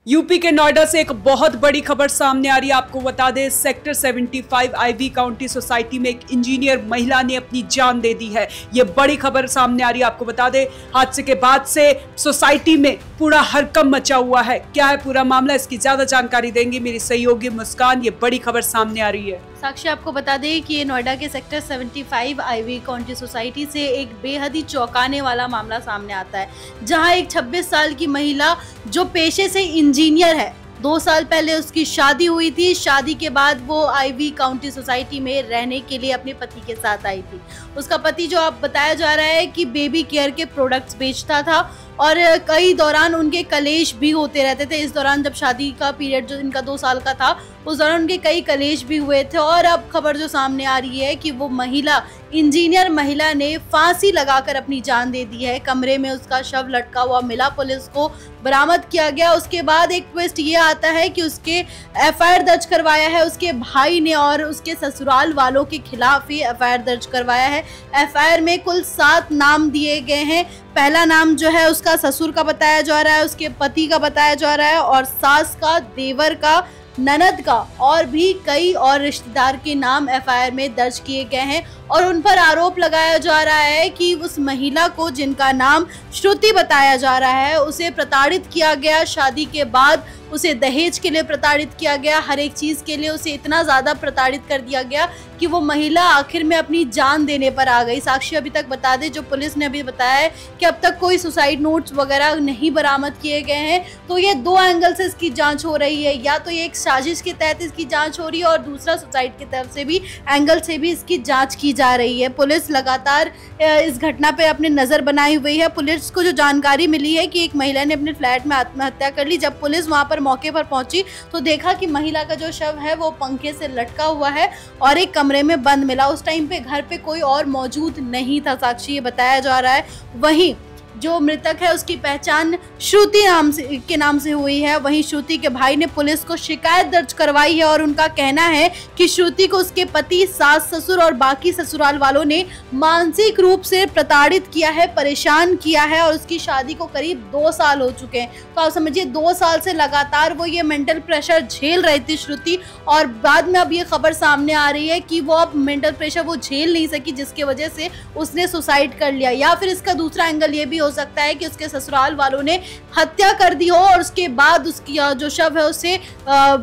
UP के नोएडा से एक बहुत बड़ी खबर सामने आ रही है। आपको बता दें, सेक्टर 75 आईवी काउंटी सोसाइटी में एक इंजीनियर महिला ने अपनी जान दे दी है। ये बड़ी खबर सामने आ रही है। आपको बता दें, हादसे के बाद से सोसाइटी में पूरा हड़कंप मचा हुआ है। क्या है पूरा मामला, इसकी ज्यादा जानकारी देंगी मेरी सहयोगी मुस्कान। ये बड़ी खबर सामने आ रही है। साक्षी, आपको बता दें कि ये नोएडा के सेक्टर 75 आईवी काउंटी सोसाइटी से एक बेहद ही चौंकाने वाला मामला सामने आता है, जहां एक 26 साल की महिला जो पेशे से इंजीनियर है, 2 साल पहले उसकी शादी हुई थी। शादी के बाद वो आईवी काउंटी सोसाइटी में रहने के लिए अपने पति के साथ आई थी। उसका पति, जो आप बताया जा रहा है कि बेबी केयर के प्रोडक्ट्स बेचता था और कई दौरान उनके कलेश भी होते रहते थे। इस दौरान जब शादी का पीरियड जो इनका 2 साल का था, उस दौरान उनके कई कलेश भी हुए थे। और अब खबर जो सामने आ रही है कि वो महिला, इंजीनियर महिला ने फांसी लगाकर अपनी जान दे दी है। कमरे में उसका शव लटका हुआ मिला, पुलिस को बरामद किया गया। उसके बाद एक ट्विस्ट ये आता है कि उसके एफआईआर दर्ज करवाया है उसके भाई ने और उसके ससुराल वालों के खिलाफ ही एफआईआर दर्ज करवाया है। एफआईआर में कुल 7 नाम दिए गए हैं। पहला नाम जो है उसका ससुर का बताया जा रहा है, उसके पति का बताया जा रहा है और सास का, देवर का, ननद का और भी कई और रिश्तेदार के नाम एफआईआर में दर्ज किए गए हैं। और उन पर आरोप लगाया जा रहा है कि उस महिला को, जिनका नाम श्रुति बताया जा रहा है, उसे प्रताड़ित किया गया। शादी के बाद उसे दहेज के लिए प्रताड़ित किया गया। हर एक चीज़ के लिए उसे इतना ज़्यादा प्रताड़ित कर दिया गया कि वो महिला आखिर में अपनी जान देने पर आ गई। साक्षी, अभी तक बता दें, जो पुलिस ने अभी बताया है कि अब तक कोई सुसाइड नोट्स वगैरह नहीं बरामद किए गए हैं। तो ये 2 एंगल से इसकी जांच हो रही है। या तो ये एक साजिश के तहत इसकी जांच हो रही है और दूसरा सुसाइड की तरफ से भी एंगल से भी इसकी जांच की जा रही है। पुलिस लगातार इस घटना पे अपनी नज़र बनाई हुई है। पुलिस को जो जानकारी मिली है कि एक महिला ने अपने फ्लैट में आत्महत्या कर ली। जब पुलिस वहाँ पर मौके पर पहुंची तो देखा कि महिला का जो शव है वो पंखे से लटका हुआ है और एक कमरे में बंद मिला। उस टाइम पे घर पे कोई और मौजूद नहीं था। साक्षी, ये बताया जा रहा है। वहीं जो मृतक है उसकी पहचान श्रुति नाम से हुई है। वहीं श्रुति के भाई ने पुलिस को शिकायत दर्ज करवाई है और उनका कहना है कि श्रुति को उसके पति, सास, ससुर और बाकी ससुराल वालों ने मानसिक रूप से प्रताड़ित किया है, परेशान किया है और उसकी शादी को करीब 2 साल हो चुके हैं। तो आप समझिए, 2 साल से लगातार वो ये मेंटल प्रेशर झेल रही थी श्रुति, और बाद में अब ये खबर सामने आ रही है कि वो अब मेंटल प्रेशर वो झेल नहीं सकी, जिसकी वजह से उसने सुसाइड कर लिया। या फिर इसका दूसरा एंगल ये भी हो सकता है कि उसके ससुराल वालों ने हत्या कर दी हो और उसके बाद उसकी जो शव है उसे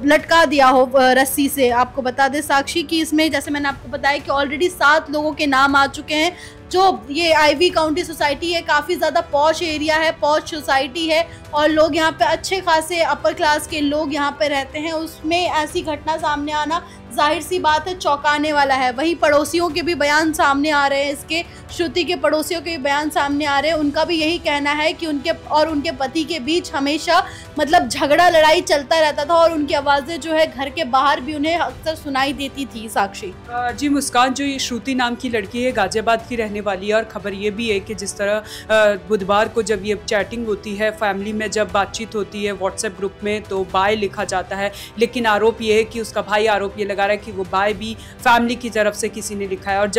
लटका दिया हो रस्सी से। आपको बता दें साक्षी कि इसमें, जैसे मैंने आपको बताया, कि ऑलरेडी 7 लोगों के नाम आ चुके हैं। जो ये आईवी काउंटी सोसाइटी है, काफ़ी ज़्यादा पॉश एरिया है, पॉश सोसाइटी है और लोग यहाँ पे अच्छे खासे अपर क्लास के लोग यहाँ पे रहते हैं। उसमें ऐसी घटना सामने आना जाहिर सी बात है चौंकाने वाला है। वहीं पड़ोसियों के भी बयान सामने आ रहे हैं। इसके श्रुति के पड़ोसियों के भी बयान सामने आ रहे हैं। उनका भी यही कहना है कि उनके और उनके पति के बीच हमेशा मतलब झगड़ा लड़ाई चलता रहता था और उनकी आवाज़ें जो है घर के बाहर भी उन्हें अक्सर सुनाई देती थी। साक्षी जी मुस्कान, जो ये श्रुति नाम की लड़की है, गाजियाबाद की रहने वाली है। और खबर ये भी है कि जिस तरह बुधवार को जब ये चैटिंग होती है, फैमिली में जब बातचीत होती है व्हाट्सएप ग्रुप में, तो बाय लिखा जाता है। लेकिन आरोप ये है कि उसका भाई आरोप ये लगा रहा है कि वो बाय भी फैमिली की तरफ से किसी ने लिखा है। और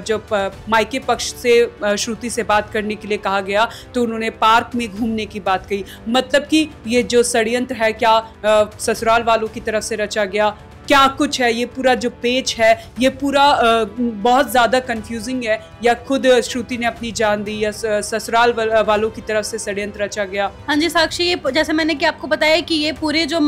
जब मायके पक्ष से श्रुति से बात करने के लिए कहा गया तो उन्होंने पार्क में घूमने की बात कही। मतलब कि ये जो षड्यंत्र है, क्या ससुराल वालों की तरफ से रचा गया, क्या कुछ है, ये पूरा जो पेच है ये पूरा बहुत ज़्यादा कंफ्यूजिंग है। या खुद श्रुति ने अपनी जान दी या ससुराल वालों की तरफ से षड्यंत्र रचा गया। हाँ जी साक्षी, ये जैसे मैंने कि आपको बताया कि ये पूरा जो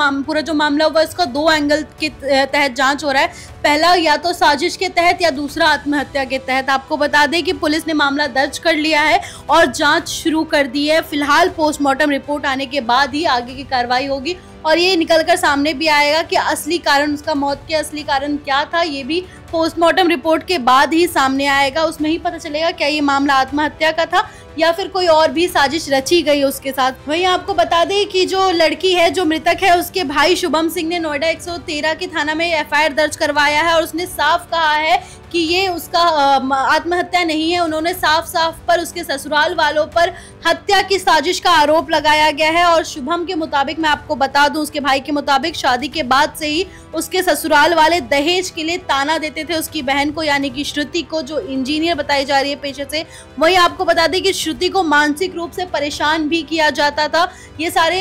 मामला हुआ, इसका 2 एंगल के तहत जांच हो रहा है। पहला या तो साजिश के तहत या दूसरा आत्महत्या के तहत। आपको बता दें कि पुलिस ने मामला दर्ज कर लिया है और जांच शुरू कर दी है। फिलहाल पोस्टमार्टम रिपोर्ट आने के बाद ही आगे की कार्रवाई होगी और ये निकलकर सामने भी आएगा कि असली कारण, उसका मौत के असली कारण क्या था। ये भी पोस्टमार्टम रिपोर्ट के बाद ही सामने आएगा। उसमें ही पता चलेगा क्या ये मामला आत्महत्या का था या फिर कोई और भी साजिश रची गई उसके साथ। वहीं आपको बता दें कि जो लड़की है, जो मृतक है, उसके भाई शुभम सिंह ने नोएडा 113 के थाना में एफआईआर दर्ज करवाया है और उसने साफ कहा है कि ये उसका आत्महत्या नहीं है। उन्होंने साफ पर उसके ससुराल वालों पर हत्या की साजिश का आरोप लगाया गया है। और शुभम के मुताबिक, मैं आपको बता दूं, उसके भाई के मुताबिक शादी के बाद से ही उसके ससुराल वाले दहेज के लिए ताना देते देते थे उसकी बहन को, यानी कि श्रुति को, जो इंजीनियर बताई जा रही है पेशे से। वहीं आपको बता दें कि श्रुति को मानसिक रूप से परेशान भी किया जाता था। ये सारे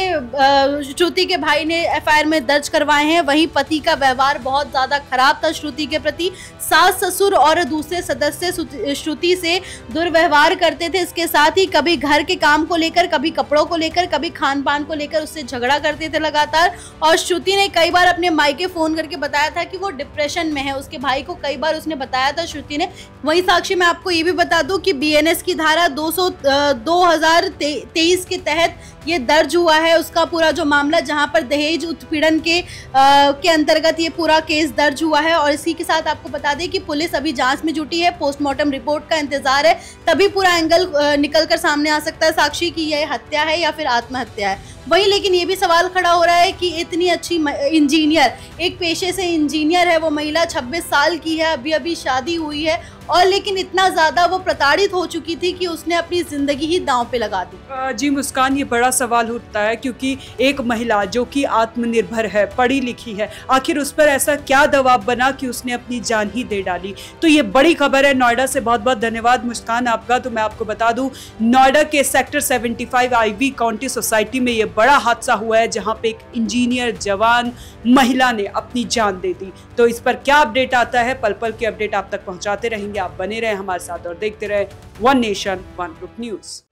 श्रुति के भाई ने एफआईआर में दर्ज करवाए हैं। वहीं पति का व्यवहार बहुत ज़्यादा खराब था श्रुति के प्रति। सास ससुर और दूसरे सदस्य श्रुति से दुर्व्यवहार करते थे। इसके साथ ही कभी घर के काम को लेकर, कभी कपड़ों को लेकर, कभी खान पान को लेकर उससे झगड़ा करते थे लगातार। और श्रुति ने कई बार अपने मायके फोन करके बताया था कि वो डिप्रेशन में है। उसके भाई को कई बार उसने बताया था श्रुति ने। वहीं साक्षी, मैं आपको ये भी बता दूं कि बीएनएस की धारा 2023 के तहत ये दर्ज हुआ है उसका पूरा जो मामला, जहां पर दहेज उत्पीड़न के अंतर्गत ये पूरा केस दर्ज हुआ है। और इसी के साथ आपको बता दें कि पुलिस अभी जांच में जुटी है, पोस्टमार्टम रिपोर्ट का इंतजार है, तभी पूरा एंगल निकल कर सामने आ सकता है साक्षी की यह हत्या है या फिर आत्महत्या है। वहीं लेकिन ये भी सवाल खड़ा हो रहा है कि इतनी अच्छी इंजीनियर, एक पेशे से इंजीनियर है वो महिला, 26 साल की है, अभी अभी शादी हुई है, और लेकिन इतना ज़्यादा वो प्रताड़ित हो चुकी थी कि उसने अपनी ज़िंदगी ही दांव पे लगा दी। जी मुस्कान, ये बड़ा सवाल उठता है क्योंकि एक महिला जो कि आत्मनिर्भर है, पढ़ी लिखी है, आखिर उस पर ऐसा क्या दबाव बना कि उसने अपनी जान ही दे डाली। तो ये बड़ी खबर है नोएडा से। बहुत बहुत धन्यवाद मुस्कान आपका। तो मैं आपको बता दूं, नोएडा के सेक्टर 75 आईवी काउंटी सोसाइटी में ये बड़ा हादसा हुआ है जहां पे एक इंजीनियर जवान महिला ने अपनी जान दे दी। तो इस पर क्या अपडेट आता है, पल पल के अपडेट आप तक पहुंचाते रहेंगे। आप बने रहे हमारे साथ और देखते रहे one nation one group news.